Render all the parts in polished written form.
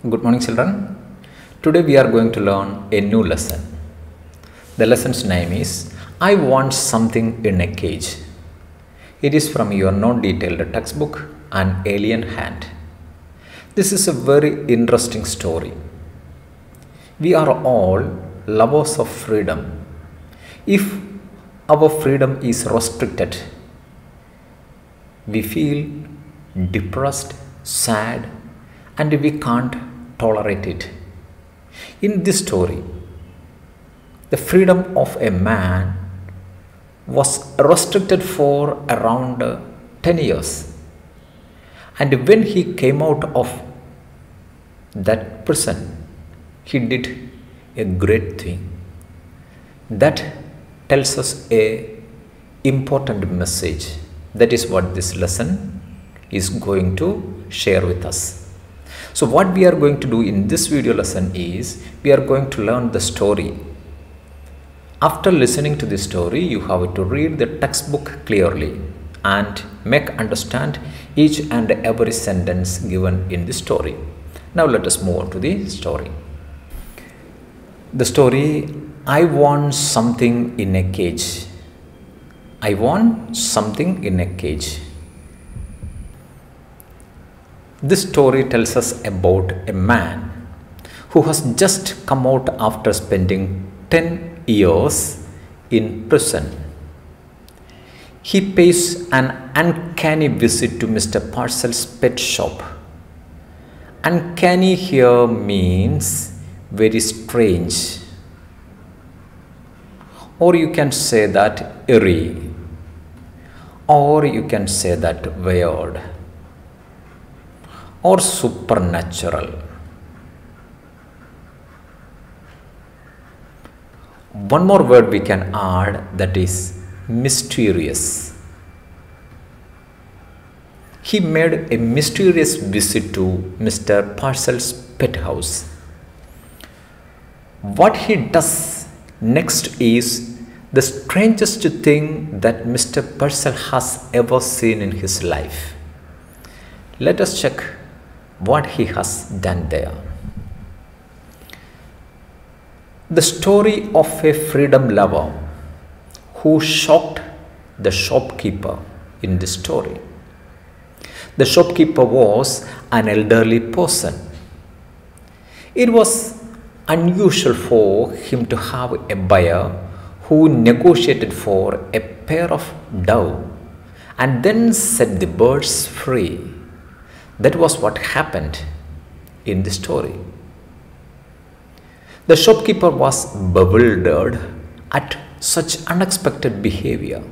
Good morning, children. Today we are going to learn a new lesson. The lesson's name is I Want Something in a Cage. It is from your non-detailed textbook, An Alien Hand. This is a very interesting story. We are all lovers of freedom. If our freedom is restricted, we feel depressed, sad, and we can't tolerate it. In this story, the freedom of a man was restricted for around 10 years. And when he came out of that prison, he did a great thing. That tells us a important message. That is what this lesson is going to share with us. So what we are going to do in this video lesson is we are going to learn the story. After listening to the story, you have to read the textbook clearly and make understand each and every sentence given in the story. Now let us move on to the story. The story, I want something in a cage. I want something in a cage. This story tells us about a man who has just come out after spending 10 years in prison. He pays an uncanny visit to Mr. Parcel's pet shop. Uncanny here means very strange, or you can say that eerie, or you can say that weird, or supernatural. One more word we can add, that is mysterious. He made a mysterious visit to Mr. Purcell's pet house. What he does next is the strangest thing that Mr. Purcell has ever seen in his life. Let us check what he has done there. The story of a freedom lover who shocked the shopkeeper in this story. The shopkeeper was an elderly person. It was unusual for him to have a buyer who negotiated for a pair of doves and then set the birds free. That was what happened in the story. The shopkeeper was bewildered at such unexpected behavior.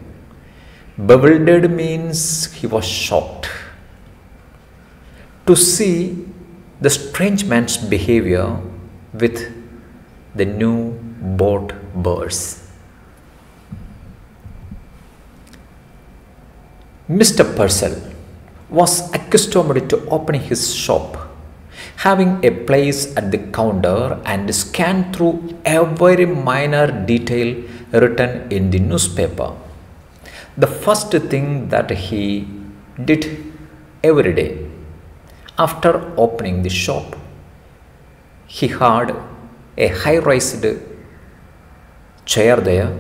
Bewildered means he was shocked to see the strange man's behavior with the new bought birds. Mr. Purcell was accustomed to opening his shop, having a place at the counter and scan through every minor detail written in the newspaper. The first thing that he did every day after opening the shop, he had a high-raised chair there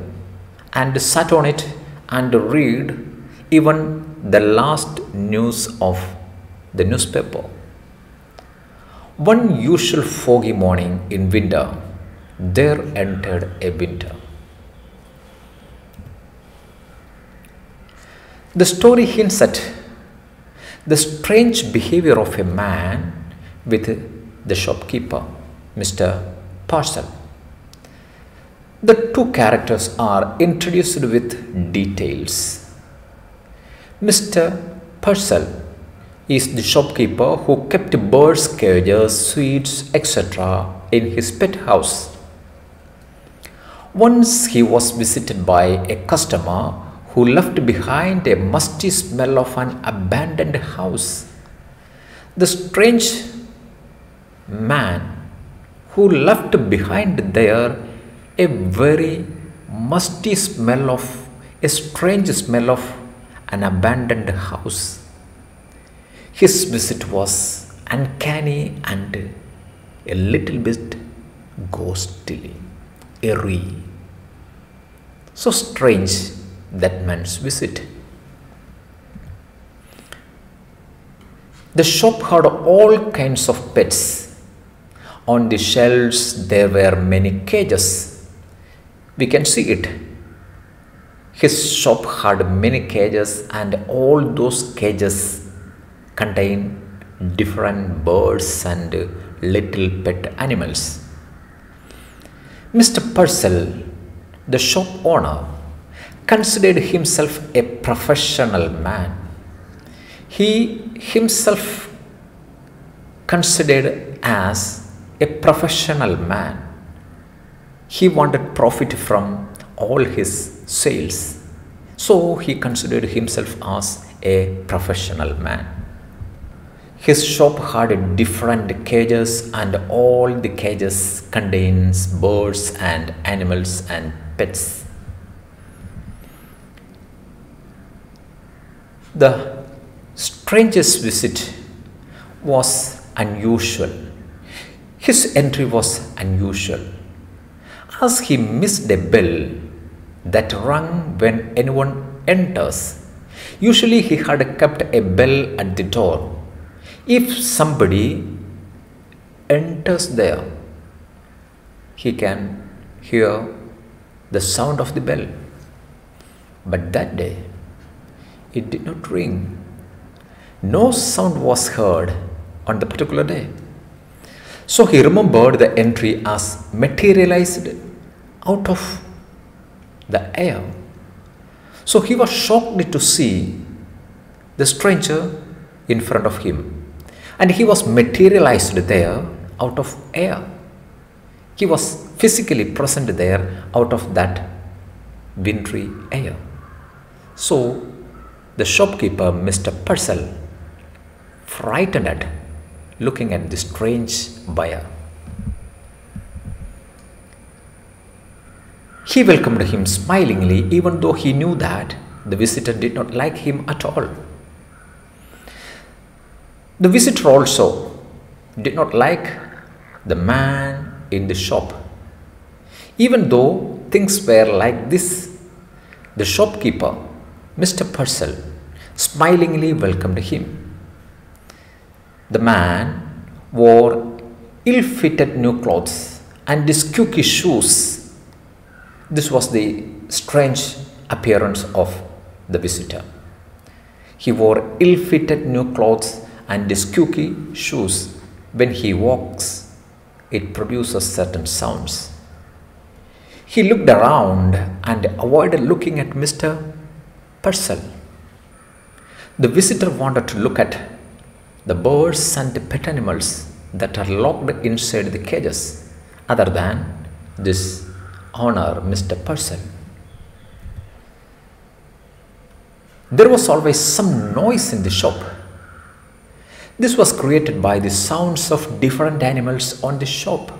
and sat on it and read even the last news of the newspaper. One usual foggy morning in winter, there entered a winter. The story hints at the strange behavior of a man with the shopkeeper, Mr. Parcel. The two characters are introduced with details. Mr. Purcell is the shopkeeper who kept birds, cages, sweets, etc. in his pet house. Once he was visited by a customer who left behind a musty smell of an abandoned house. The strange man who left behind there a very musty smell of, a strange smell of an abandoned house. His visit was uncanny and a little bit ghostly, eerie. So strange that man's visit. The shop had all kinds of pets. On the shelves there were many cages. We can see it. His shop had many cages, and all those cages contain different birds and little pet animals. Mr. Purcell, the shop owner, considered himself a professional man. He himself considered as a professional man. He wanted profit from all his sales. So he considered himself as a professional man. His shop had different cages, and all the cages contains birds and animals and pets. The stranger's visit was unusual. His entry was unusual, as he missed a bell that rang when anyone enters. Usually he had kept a bell at the door. If somebody enters there, he can hear the sound of the bell. But that day, it did not ring. No sound was heard on the particular day. So he remembered the entry as materialized out of the air. So he was shocked to see the stranger in front of him. And he was materialized there out of air. He was physically present there out of that wintry air. So the shopkeeper, Mr. Purcell, frightened at looking at the strange buyer. He welcomed him smilingly, even though he knew that the visitor did not like him at all. The visitor also did not like the man in the shop. Even though things were like this, the shopkeeper, Mr. Purcell, smilingly welcomed him. The man wore ill-fitted new clothes and squeaky shoes. This was the strange appearance of the visitor. He wore ill-fitted new clothes and squeaky shoes. When he walks, it produces certain sounds. He looked around and avoided looking at Mr. Purcell. The visitor wanted to look at the birds and the pet animals that are locked inside the cages, other than this owner, Mr. Purcell. There was always some noise in the shop. This was created by the sounds of different animals on the shop.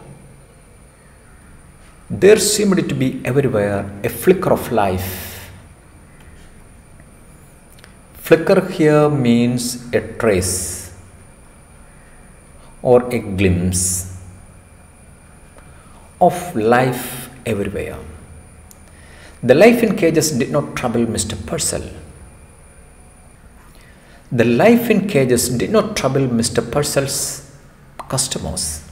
There seemed to be everywhere a flicker of life. Flicker here means a trace or a glimpse of life everywhere. The life in cages did not trouble Mr. Purcell. The life in cages did not trouble Mr. Purcell's customers.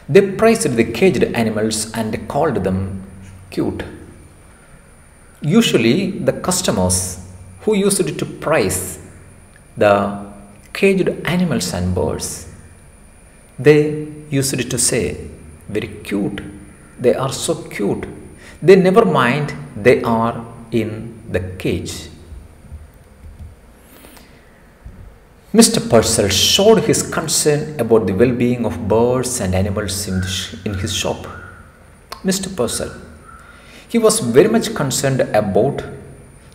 They praised the caged animals and called them cute. Usually, the customers who used to praise the caged animals and birds, they used to say, very cute, they are so cute. They never mind they are in the cage. Mr. Purcell showed his concern about the well-being of birds and animals in his shop. Mr. Purcell, he was very much concerned about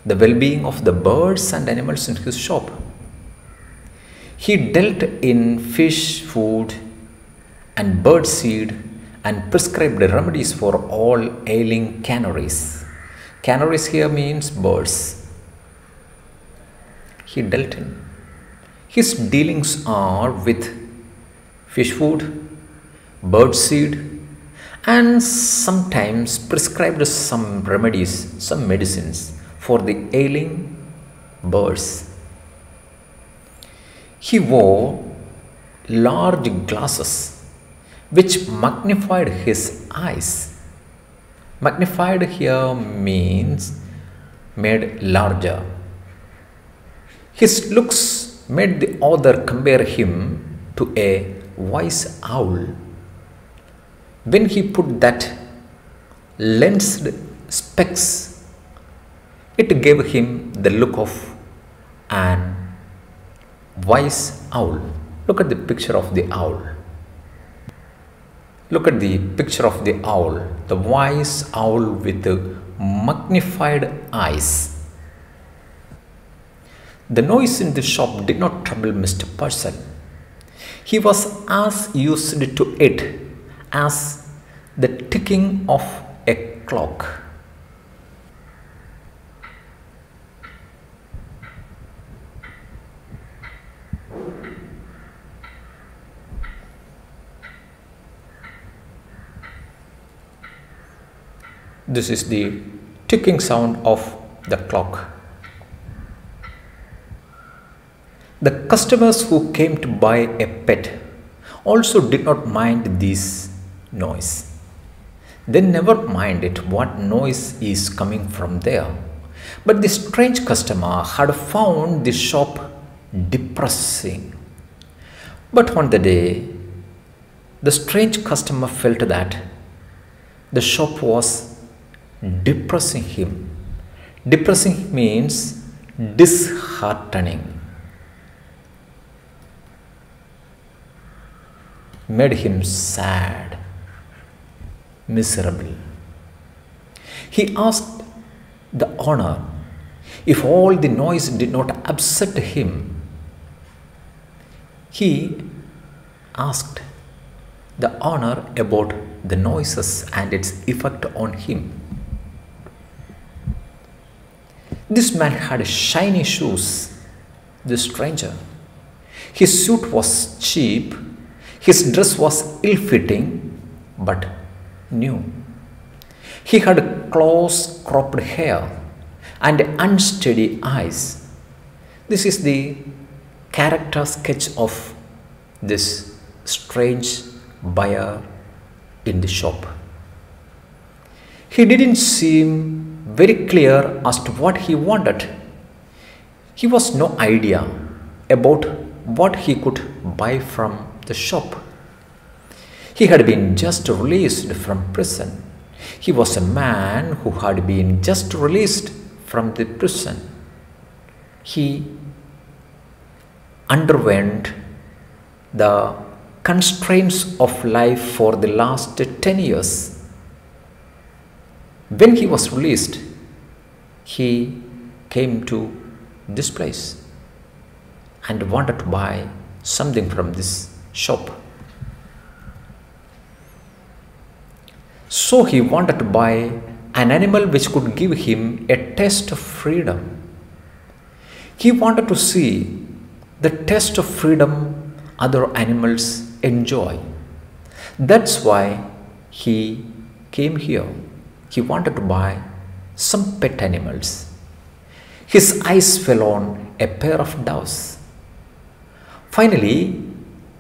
the well-being of the birds and animals in his shop. He dealt in fish food and bird seed and prescribed remedies for all ailing canaries. Canaries here means birds. He dealt in. His dealings are with fish food, birdseed, and sometimes prescribed some remedies, some medicines for the ailing birds. He wore large glasses which magnified his eyes. Magnified here means made larger. His looks made the author compare him to a wise owl. When he put that lensed specs, it gave him the look of an wise owl. Look at the picture of the owl. Look at the picture of the owl, the wise owl with the magnified eyes. The noise in the shop did not trouble Mr. Purcell. He was as used to it as the ticking of a clock. This is the ticking sound of the clock. The customers who came to buy a pet also did not mind this noise. They never minded what noise is coming from there. But the strange customer had found the shop depressing. But on the day, the strange customer felt that the shop was depressing him. Depressing means disheartening. Made him sad, miserable. He asked the owner if all the noise did not upset him. He asked the owner about the noises and its effect on him. This man had shiny shoes, the stranger. His suit was cheap. His dress was ill-fitting but new. He had close-cropped hair and unsteady eyes. This is the character sketch of this strange buyer in the shop. He didn't seem very clear as to what he wanted. He was no idea about what he could buy from the shop. He had been just released from prison. He was a man who had been just released from the prison. He underwent the constraints of life for the last 10 years. When he was released, he came to this place and wanted to buy something from this shop. So he wanted to buy an animal which could give him a taste of freedom. He wanted to see the taste of freedom other animals enjoy. That's why he came here. He wanted to buy some pet animals. His eyes fell on a pair of doves. Finally,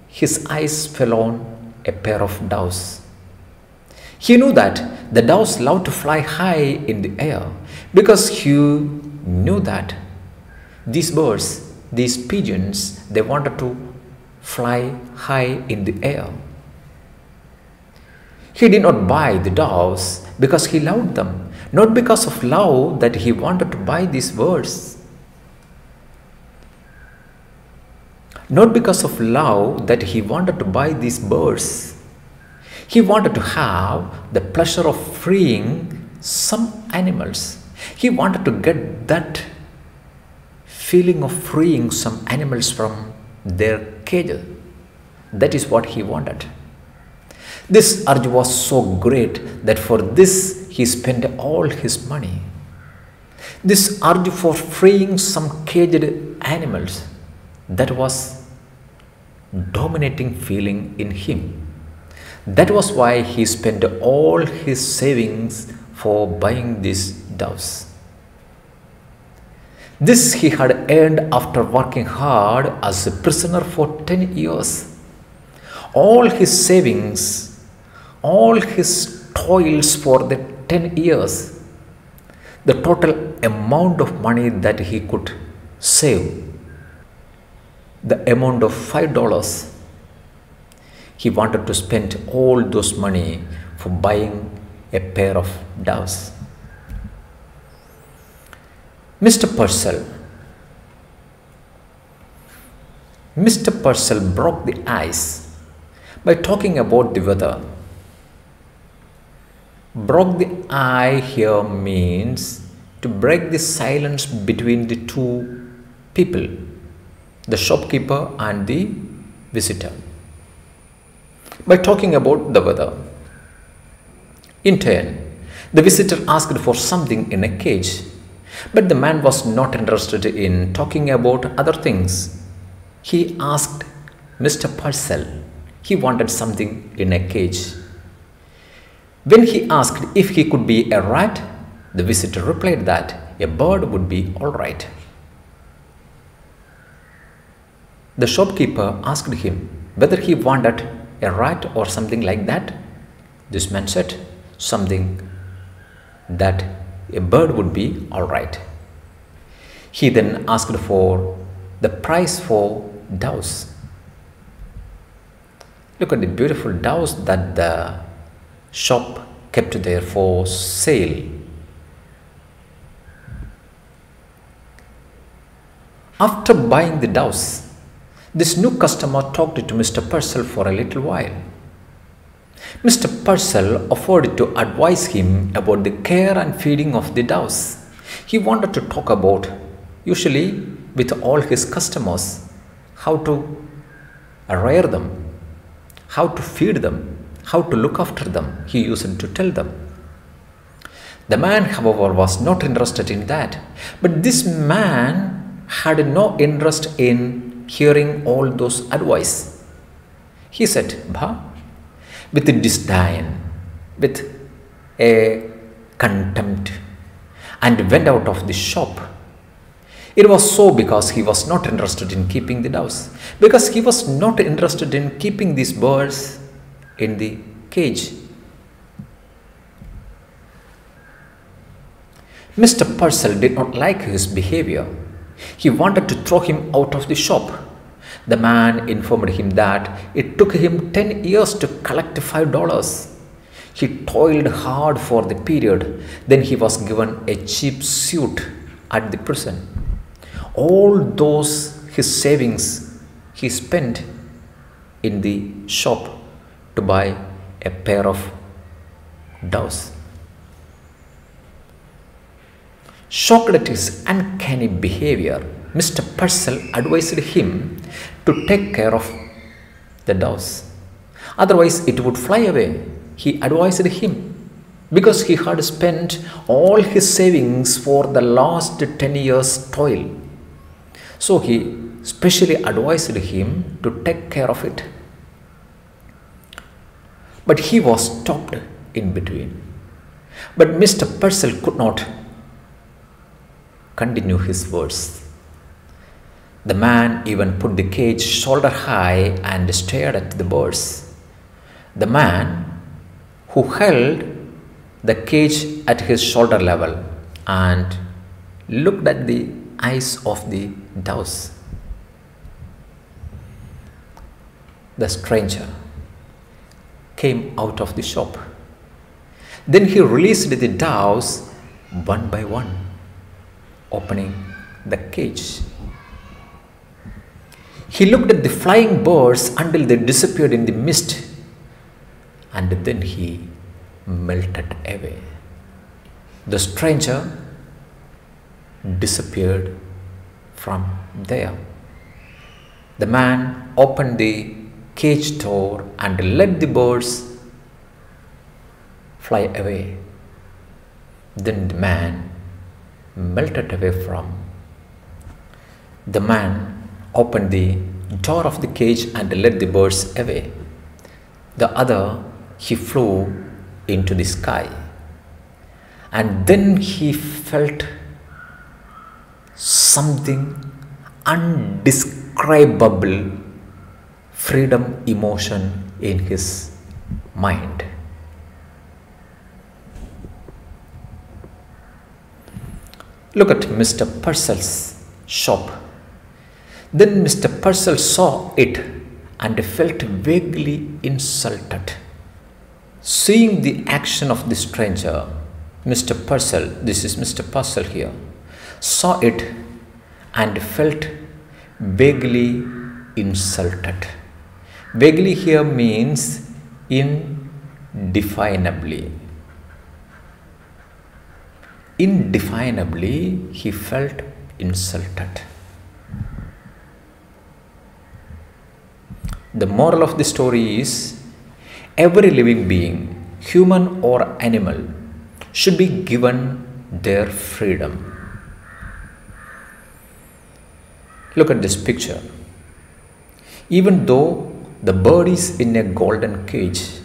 his eyes fell on a pair of doves. He knew that the doves loved to fly high in the air because he knew that these birds, these pigeons, they wanted to fly high in the air. He did not buy the doves because he loved them, not because of love that he wanted to buy these birds. Not because of love that he wanted to buy these birds. He wanted to have the pleasure of freeing some animals. He wanted to get that feeling of freeing some animals from their cage. That is what he wanted. This urge was so great that for this he spent all his money. This urge for freeing some caged animals, that was dominating feeling in him. That was why he spent all his savings for buying these doves. This he had earned after working hard as a prisoner for 10 years. All his savings, all his toils for the 10 years, the total amount of money that he could save, the amount of $5, he wanted to spend all those money for buying a pair of doves. Mr. Purcell broke the ice by talking about the weather. Broke the ice here means to break the silence between the two people, the shopkeeper and the visitor, by talking about the weather. In turn, the visitor asked for something in a cage, but the man was not interested in talking about other things. He asked Mr. Purcell. He wanted something in a cage. When he asked if he could be a rat, the visitor replied that a bird would be all right. The shopkeeper asked him whether he wanted a rat or something like that. This man said something that a bird would be all right. He then asked for the price for doves. Look at the beautiful doves that the shop kept there for sale. After buying the doves, this new customer talked to Mr. Purcell for a little while. Mr. Purcell offered to advise him about the care and feeding of the doves. He wanted to talk about, usually with all his customers, how to rear them, how to feed them, how to look after them. He used to tell them. The man, however, was not interested in that. But this man had no interest in hearing all those advice. He said, "Bah," with a disdain, with a contempt, and went out of the shop. It was so because he was not interested in keeping the doves, because he was not interested in keeping these birds in the cage. Mr. Purcell did not like his behavior. He wanted to throw him out of the shop. The man informed him that it took him 10 years to collect $5. He toiled hard for the period. Then he was given a cheap suit at the prison. All those his savings he spent in the shop to buy a pair of doves. Shocked at his uncanny behavior, Mr. Purcell advised him to take care of the doves. Otherwise, it would fly away. He advised him because he had spent all his savings for the last 10 years' toil. So he specially advised him to take care of it. But he was stopped in between. But Mr. Purcell could not continue his words. The man even put the cage shoulder high and stared at the birds. The man who held the cage at his shoulder level and looked at the eyes of the doves. The stranger came out of the shop. Then he released the doves one by one, opening the cage. He looked at the flying birds until they disappeared in the mist, and then he melted away. The stranger disappeared from there. The man opened the cage door and let the birds fly away. Then the man melted away from. The man opened the door of the cage and let the birds away. the other he flew into the sky. And then he felt something undescribable freedom emotion in his mind. Look at Mr. Purcell's shop. Then Mr. Purcell saw it and felt vaguely insulted. Seeing the action of the stranger, Mr. Purcell, this is Mr. Purcell here, saw it and felt vaguely insulted. Vaguely here means indefinably. Indefinably he felt insulted. The moral of the story is every living being, human or animal, should be given their freedom. Look at this picture. Even though the bird is in a golden cage,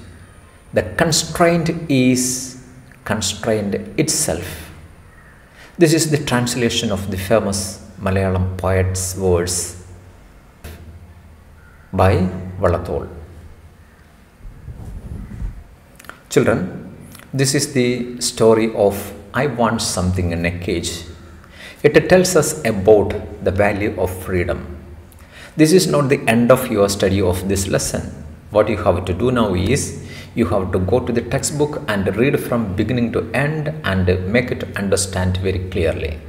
the constraint is constrained itself. This is the translation of the famous Malayalam poet's words by Vallathol. Children, this is the story of I Want Something in a Cage. It tells us about the value of freedom. This is not the end of your study of this lesson. What you have to do now is you have to go to the textbook and read from beginning to end and make it understand very clearly.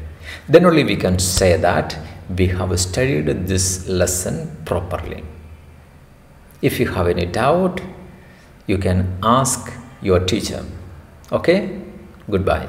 Then only we can say that we have studied this lesson properly. If you have any doubt, you can ask your teacher. Okay? Goodbye.